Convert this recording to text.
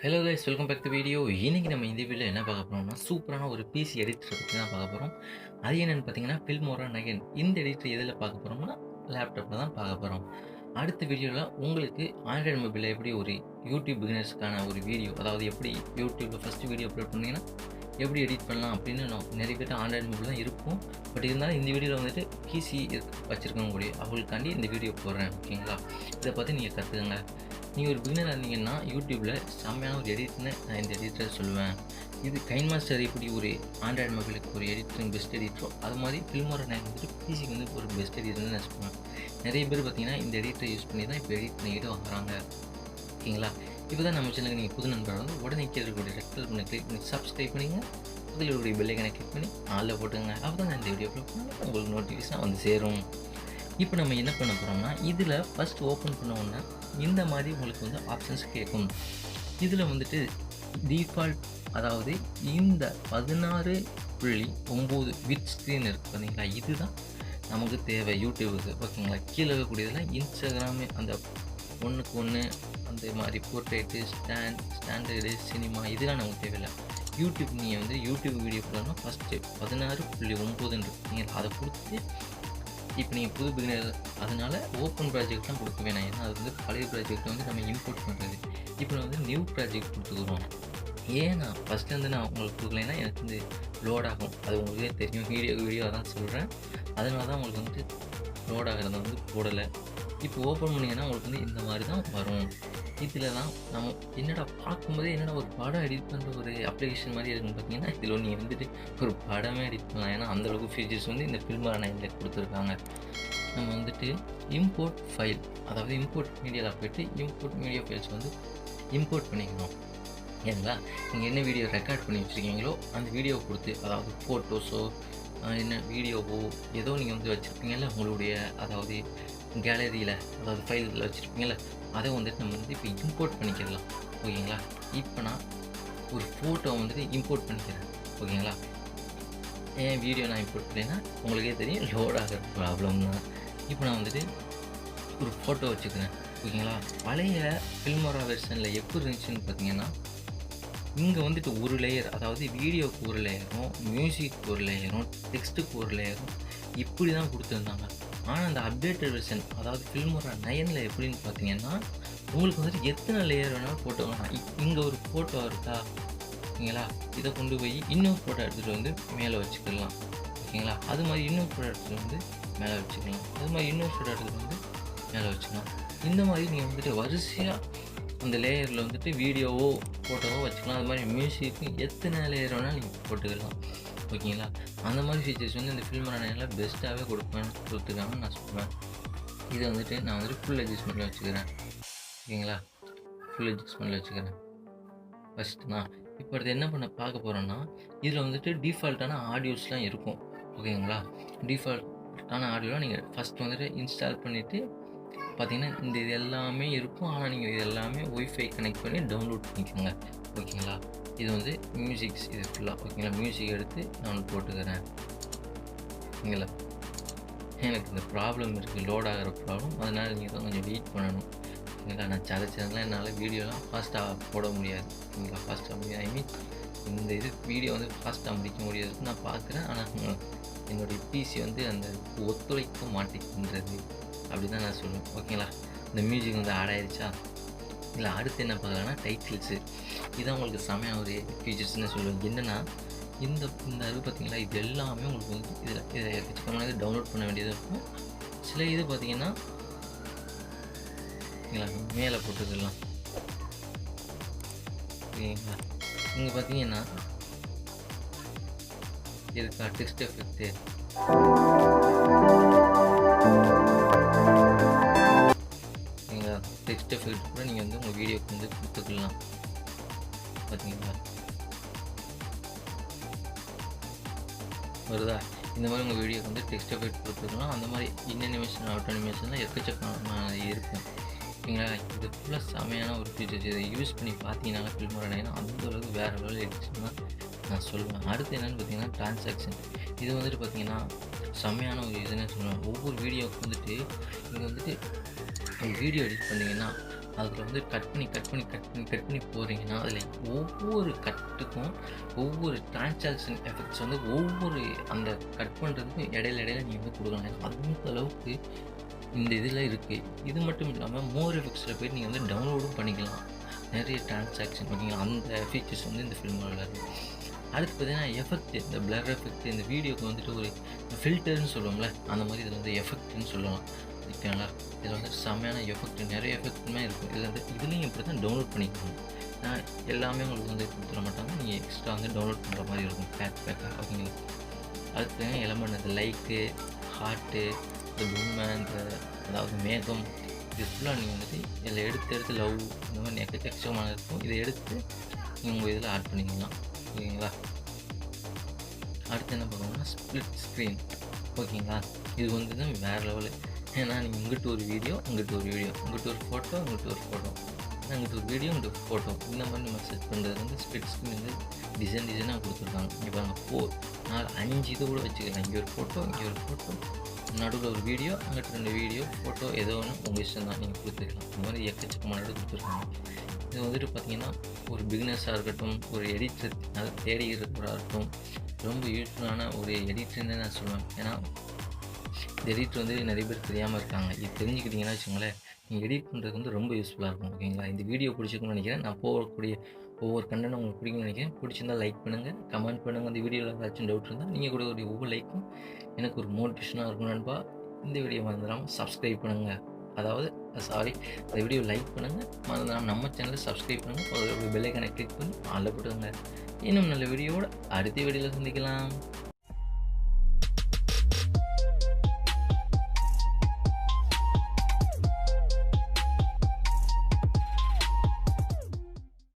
Hello guys, welcome back to video. இன்றைக்கி நம்ம இந்த வீடியோவில் என்ன பார்க்க போகிறோம்னா, சூப்பரான ஒரு பிசி எடிட்டர் பற்றி தான் பார்க்க போகிறோம். அது என்னென்னு பார்த்தீங்கன்னா, ஃபில்மோரா நயன். இந்த எடிட்டர் எதில் பார்க்க போகிறோம்னா, லேப்டாப்பில் தான் பார்க்க போகிறோம். அடுத்த வீடியோவில் உங்களுக்கு ஆண்ட்ராய்டு மொபைலில் எப்படி ஒரு யூடியூப் பிகினர்ஸ்க்கான ஒரு வீடியோ, அதாவது எப்படி யூடியூப்பில் ஃபஸ்ட்டு வீடியோ அப்லோட் பண்ணிங்கன்னா எப்படி எடிட் பண்ணலாம் அப்படின்னு நிறைய பேர் ஆண்ட்ராய்டு மொபைல் தான் இருக்கும். பட் இருந்தாலும் இந்த வீடியோவில் வந்துட்டு பிசி வச்சுருக்கவங்க கூடிய அவங்களுக்காண்டி இந்த வீடியோ போடுறேன். ஓகேங்களா? இதை பார்த்து நீங்கள் கற்றுக்கங்க. நீங்கள் ஒரு பிகினராக இருந்தீங்கன்னா யூடியூப்பில் செம்மையான ஒரு எடிட்னு நான் இந்த எடிட்டரை சொல்லுவேன். இது கைன் மாஸ்டர் எப்படி ஒரு ஆண்ட்ராய்டு மொபைலுக்கு ஒரு எடிட்டர் பெஸ்ட் எடிட்டரோ அது மாதிரி ஃபில்மோரா நயன் வந்துட்டு பிசிக்கு வந்து ஒரு பெஸ்ட் எடிட்டர்னு நான் சொல்லுவேன். நிறைய பேர் பார்த்தீங்கன்னா இந்த எடிட்டரை யூஸ் பண்ணி தான் இப்போ எடிட் பண்ணிக்கிட்டு வராங்க. ஓகேங்களா? இப்போ தான் நம்ம சேனலுக்கு நீங்கள் புது நண்பர் வந்து உடனே இருக்கக்கூடிய ரெட் கலர் பண்ணி கிளிக் பண்ணி சப்ஸ்கிரைப் பண்ணிங்க. அதில் இருக்கக்கூடிய பெல்லைக்கனை கிளிக் பண்ணி ஆளில் போட்டுங்க. அப்போ தான் இந்த வீடியோ அப்லோட் பண்ணால் உங்களுக்கு நோட்டிஃபிகேஷன் வந்து சேரும். இப்போ நம்ம என்ன பண்ண போகிறோம்னா, இதில் ஃபஸ்ட்டு ஓப்பன் பண்ண உடனே இந்த மாதிரி உங்களுக்கு வந்து ஆப்ஷன்ஸ் கேட்கும். இதில் வந்துட்டு டிஃபால்ட், அதாவது இந்த 16.9 வித் ஸ்க்ரீன் இருக்குது பார்த்தீங்களா, இதுதான் நமக்கு தேவை யூடியூபுக்கு. ஓகேங்களா? கீழே இருக்கக்கூடியதில் இன்ஸ்டாகிராமு அந்த 1:1 அந்த மாதிரி போர்ட்ரேட்டு, ஸ்டாண்டர்டு, சினிமா இதெல்லாம் நமக்கு தேவையில்லை. யூடியூப் நீங்கள் வந்து யூடியூப் வீடியோ போடணும்னா ஃபஸ்ட்டு 16.9 இருக்குங்க, அதை கொடுத்து இப்போ நீங்கள் புது பிகினர் அதனால் ஓப்பன் ப்ராஜெக்ட்லாம் கொடுக்க வேணாம். ஏன்னா அது வந்து பழைய ப்ராஜெக்ட் வந்து நம்ம இம்போர்ட் பண்ணுறது. இப்போ நான் வந்து நியூ ப்ராஜெக்ட் கொடுத்துக்குறோம். ஏன்னா ஃபஸ்ட்டு வந்து நான் உங்களுக்கு கொடுக்கலைன்னா எனக்கு வந்து லோட் ஆகும். அது உங்களுக்கே தெரியும். வீடியோ தான் சொல்கிறேன். அதனால தான் உங்களுக்கு வந்து லோட் ஆகிறத வந்து போடலை. இப்போ ஓப்பன் பண்ணிங்கன்னா உங்களுக்கு வந்து இந்த மாதிரி தான் வரும். இதில் தான் நம்ம என்னடா பார்க்கும்போதே என்னடா ஒரு படம் எடிட் பண்ணுற ஒரு அப்ளிகேஷன் மாதிரி இருக்குன்னு பார்த்தீங்கன்னா, இதில் நீங்கள் வந்துட்டு ஒரு படமே எடிட் பண்ணலாம். ஏன்னா அந்தளவுக்கு ஃபீச்சர்ஸ் வந்து இந்த ஃபில்மோரா நயனில் கொடுத்துருக்காங்க. நம்ம வந்துட்டு இம்போர்ட் ஃபைல், அதாவது இம்போர்ட் மீடியாவில் போய்ட்டு இம்போர்ட் மீடியா ஃபைல்ஸ் வந்து இம்போர்ட் பண்ணிக்கணும். ஏங்களா? நீங்கள் என்ன வீடியோ ரெக்கார்ட் பண்ணி வச்சுருக்கீங்களோ அந்த வீடியோவை கொடுத்து, அதாவது ஃபோட்டோஸோ என்ன வீடியோவோ ஏதோ நீங்கள் வந்து வச்சுருப்பீங்கள்ல உங்களுடைய, அதாவது கேலரியில், அதாவது ஃபைலில் வச்சுருப்பீங்கள்ல, அதை வந்துட்டு நம்ம வந்து இப்போ இம்போர்ட் பண்ணிக்கலாம். ஓகேங்களா? இப்போ நான் ஒரு ஃபோட்டோ வந்துட்டு இம்போர்ட் பண்ணிக்கிறேன். ஓகேங்களா? ஏன் வீடியோ நான் இம்போர்ட் பண்ணேன்னா உங்களுக்கே தெரியும், லோட் ஆகிற ப்ராப்ளம் தான். இப்போ நான் வந்துட்டு ஒரு ஃபோட்டோ வச்சுக்கிறேன். ஓகேங்களா? பழைய ஃபில்மோரா வெர்ஷனில் எப்படி இருந்துச்சுன்னு பார்த்தீங்கன்னா, இங்கே வந்துட்டு ஒரு லேயர், அதாவது வீடியோவுக்கு ஒரு லேயரும், மியூசிக் ஒரு லேயரும், டெக்ஸ்ட்டுக்கு ஒரு லேயரும் இப்படி தான் கொடுத்துருந்தாங்க. ஆனால் அந்த அப்டேட்டட் வெர்ஷன், அதாவது ஃபில்மோரா நயனில் எப்படின்னு பார்த்தீங்கன்னா, உங்களுக்கு வந்துட்டு எத்தனை லேயர் வேணாலும் ஃபோட்டோ வேணாம். இங்கே ஒரு ஃபோட்டோ இருக்கா? ஓகேங்களா? இதை கொண்டு போய் இன்னொரு ஃபோட்டோ எடுத்துகிட்டு வந்து மேலே வச்சுக்கலாம். ஓகேங்களா? அது மாதிரி இன்னொரு ஃபோட்டோ எடுத்துகிட்டு வந்து மேலே வச்சுக்கலாம். அது மாதிரி இன்னொரு ஃபோட்டோ எடுத்துகிட்டு வந்து மேலே வச்சுக்கலாம். இந்த மாதிரி நீங்கள் வந்துட்டு வரிசையாக அந்த லேயரில் வந்துட்டு வீடியோவோ ஃபோட்டோவோ வச்சுக்கலாம். அது மாதிரி மியூசிக்கு எத்தனை லேயர் வேணாலும் நீங்கள் போட்டுக்கலாம். ஓகேங்களா? அந்த மாதிரி ஃபீச்சர்ஸ் வந்து இந்த ஃபில்மோரா நயனில் பெஸ்ட்டாகவே கொடுத்துருக்காங்கன்னு நான் சொல்லுவேன். இதை வந்துட்டு நான் வந்துட்டு ஃபுல் அட்ஜஸ்ட்மெண்ட்டில் வச்சுக்கிறேன். ஓகேங்களா? ஃபுல் அட்ஜஸ்ட்மெண்ட்டில் வச்சுக்கிறேன் ஃபஸ்ட்டு நான். இப்போ அடுத்து என்ன பண்ண பார்க்க போகிறோன்னா, இதில் வந்துட்டு டிஃபால்ட்டான ஆடியோஸ்லாம் இருக்கும். ஓகேங்களா? டிஃபால்ட்டான ஆடியோலாம் நீங்கள் ஃபஸ்ட் வந்துட்டு இன்ஸ்டால் பண்ணிவிட்டு பார்த்தீங்கன்னா இந்த இது எல்லாமே இருக்கும். ஆனால் நீங்கள் இது எல்லாமே ஒய்ஃபை கனெக்ட் பண்ணி டவுன்லோட் பண்ணிக்கோங்க. ஓகேங்களா? இது வந்து மியூசிக்ஸ், இது ஃபுல்லாக. ஓகேங்களா? மியூசிக் எடுத்து நான் போட்டுக்கிறேன். ஓகேங்களா? எனக்கு இந்த ப்ராப்ளம் இருக்குது, லோட் ஆகிற ப்ராப்ளம். அதனால் நீங்கள் தான் கொஞ்சம் வெயிட் பண்ணணும். ஓகேங்களா? நான் சேனல்லாம் என்னால் வீடியோலாம் ஃபாஸ்ட்டாக போட முடியாது. ஓகேங்களா? ஃபாஸ்ட்டாக முடியாது. ஐ மீன் இந்த இது வீடியோ வந்து ஃபாஸ்ட்டாக முடிக்க முடியாதுன்னு நான் பார்க்குறேன். ஆனால் என்னுடைய பிசி வந்து அந்த ஒத்துழைக்க மாட்டேங்கிறது அப்படி தான் நான் சொல்லுவேன். ஓகேங்களா? இந்த மியூசிக் வந்து ஆட் ஆகிடுச்சா? இல்லை அடுத்து என்ன பார்க்கலான்னா, டைட்டில்ஸு. இதுதான் உங்களுக்கு செமையாக ஒரு ஃபீச்சர்ஸ்ன்னு சொல்லுவேன். என்னென்னா இந்த இது பார்த்தீங்களா, இது எல்லாமே உங்களுக்கு வந்து இதை எக்கச்சக்கமான இது டவுன்லோட் பண்ண வேண்டியது இருக்கும். சில இது பார்த்தீங்கன்னா மேலே போட்டுக்கலாம். ஓகேங்களா? இங்கே பார்த்தீங்கன்னா இருக்கா டெக்ஸ்ட் எஃபெக்ட்டு, டெக்ஸ்ட் எஃபெக்ட் கூட நீங்கள் வந்து உங்கள் வீடியோக்கு வந்து கொடுத்துக்கலாம். பார்த்தீங்களா? வருதா? இந்த மாதிரி உங்கள் வீடியோக்கு வந்து டெக்ஸ்ட் எஃபெக்ட் கொடுத்துக்கலாம். அந்த மாதிரி அனிமேஷன், அவுட் அனிமேஷன்லாம் எக்கச்சக்கமான இருக்கும். ஓகேங்களா? இது ஃபுல்லாக செமையான ஒரு ஃபீச்சர்ஸ். இதை யூஸ் பண்ணி பார்த்தீங்கன்னா ஃபில்மோரா நயன் அந்த அளவுக்கு வேறு லெவலில் எடிஷன் தான் நான் சொல்லுவேன். அடுத்து என்னென்னு பார்த்தீங்கன்னா, ட்ரான்சாக்ஷன். இது வந்துட்டு பார்த்தீங்கன்னா செம்மையான ஒரு இதுன்னு சொல்லுவேன். ஒவ்வொரு வீடியோவுக்கு வந்துட்டு இங்கே வந்துட்டு வீடியோ எடிட் பண்ணிங்கன்னா அதில் வந்து கட் பண்ணி போகிறீங்கன்னா, அதில் ஒவ்வொரு கட்டுக்கும் ஒவ்வொரு டிரான்சாக்ஷன் எஃபெக்ட்ஸ் வந்து ஒவ்வொரு அந்த கட் பண்ணுறதுக்கும் இடையில நீங்கள் வந்து கொடுக்கலாம். அந்த அளவுக்கு இந்த இதில் இருக்குது. இது மட்டும் இல்லாமல் மோர் எஃபெக்ட்ஸில் போய்ட்டு நீங்கள் வந்து டவுன்லோடும் பண்ணிக்கலாம். நிறைய டிரான்சாக்ஷன் ஓகேங்களா, அந்த ஃபீச்சர்ஸ் வந்து இந்த ஃபில்மில் இருக்குது. அடுத்து பார்த்தீங்கன்னா எஃபெக்ட், இந்த பிளர் எஃபெக்ட், இந்த வீடியோக்கு வந்துட்டு ஒரு ஃபில்டர்னு சொல்லுவோம்ல, அந்த மாதிரி இதில் வந்து எஃபெக்ட்னு சொல்லலாம். ஓகேங்களா, இதில் வந்து செம்மையான எஃபெக்ட், நிறைய எஃபெக்ட்டுமே இருக்கும். இதில் வந்து இதுலேயும் இப்படி தான் டவுன்லோட் பண்ணிக்கணும். எல்லாமே உங்களுக்கு வந்து கொடுத்துட மாட்டாங்க, நீங்கள் எக்ஸ்ட்ரா வந்து டவுன்லோட் பண்ணுற மாதிரி இருக்கும் பேக்காக. ஓகேங்களா, அடுத்து எலமெண்ட், இந்த லைக்கு, ஹார்ட்டு, இந்த பொம்மை, இந்த அதாவது மேகம், இது ஃபுல்லாக நீங்கள் வந்துட்டு இதில் எடுத்து லவ் இந்த மாதிரி எக்கச்சக்கமான இருக்கும். இதை எடுத்து நீங்கள் உங்கள் இதில் ஆட் பண்ணிக்கலாம். ஓகேங்களா, அடுத்து என்ன பண்ணுவோம்னா ஸ்ப்ளிட் ஸ்க்ரீன். ஓகேங்களா, இது வந்து தான் வேறு லெவலு. ஏன்னா நீங்கள் இங்கிட்டு ஒரு வீடியோ, இங்கிட்டு ஒரு வீடியோ, இங்கிட்டு ஒரு ஃபோட்டோ, இங்கிட்டு ஒரு ஃபோட்டோ, இங்கிட்டு ஒரு வீடியோ, இங்கிட்டு ஒரு ஃபோட்டோ, இந்த மாதிரி நம்ம செட் பண்ணுறது வந்து ஸ்ப்ளிட் ஸ்க்ரீன் வந்து டிசைனாக கொடுத்துருக்காங்க. இங்கே பாருங்கள், 5 இது கூட வச்சுக்கலாம். இங்கே ஒரு ஃபோட்டோ, இங்கே ஒரு ஃபோட்டோ, நடுவில் ஒரு வீடியோ, அங்கிட்டு 2 வீடியோ, ஃபோட்டோ, ஏதோ ஒன்று உங்கள் இஷ்டம் தான், நீங்கள் கொடுத்துக்கலாம். இந்த மாதிரி எக்கச்சக்கமான இடம் கொடுத்துருக்காங்க. இது வந்துட்டு பார்த்திங்கன்னா ஒரு பிகினர்ஸாக இருக்கட்டும், ஒரு எடிட்டர் அதை தேடி இருக்கிறவராக இருக்கட்டும், ரொம்ப யூஸ்ஃபுல்லான ஒரு எடிட்டர்னு நான் சொல்லுவேன். ஏன்னா இந்த எடிட்டர் வந்து நிறைய பேர் தெரியாமல் இருக்காங்க. இது தெரிஞ்சுக்கிட்டிங்கன்னா வச்சுங்களேன், நீங்கள் எடிட் பண்ணுறது வந்து ரொம்ப யூஸ்ஃபுல்லாக இருக்கும். ஓகேங்களா, இந்த வீடியோ பிடிச்சிருக்குன்னு நினைக்கிறேன். நான் போகக்கூடிய ஒவ்வொரு கண்டென்ட் உங்களுக்கு பிடிக்கும்னு நினைக்கிறேன். பிடிச்சிருந்தால் லைக் பண்ணுங்கள், கமெண்ட் பண்ணுங்கள். அந்த வீடியோவில் ஏதாச்சும் டவுட் இருந்தால் நீங்கள் கூட ஒரு ஒவ்வொரு லைக்கும் எனக்கு ஒரு மோட்டிவேஷனாக இருக்கும் நண்பா. இந்த வீடியோ மறந்துடாமல் சப்ஸ்கிரைப் பண்ணுங்கள். அதாவது இந்த வீடியோ லைக் பண்ணுங்கள், மறந்துடாமல் நம்ம சேனலை சப்ஸ்கிரைப் பண்ணுங்கள். ஒரு பெல் ஐக்கானை கிளிக் பண்ணி ஆளில் போட்டுருங்க. இன்னும் நல்ல வீடியோவோட அடுத்த வீடியோவில் சந்திக்கலாம்.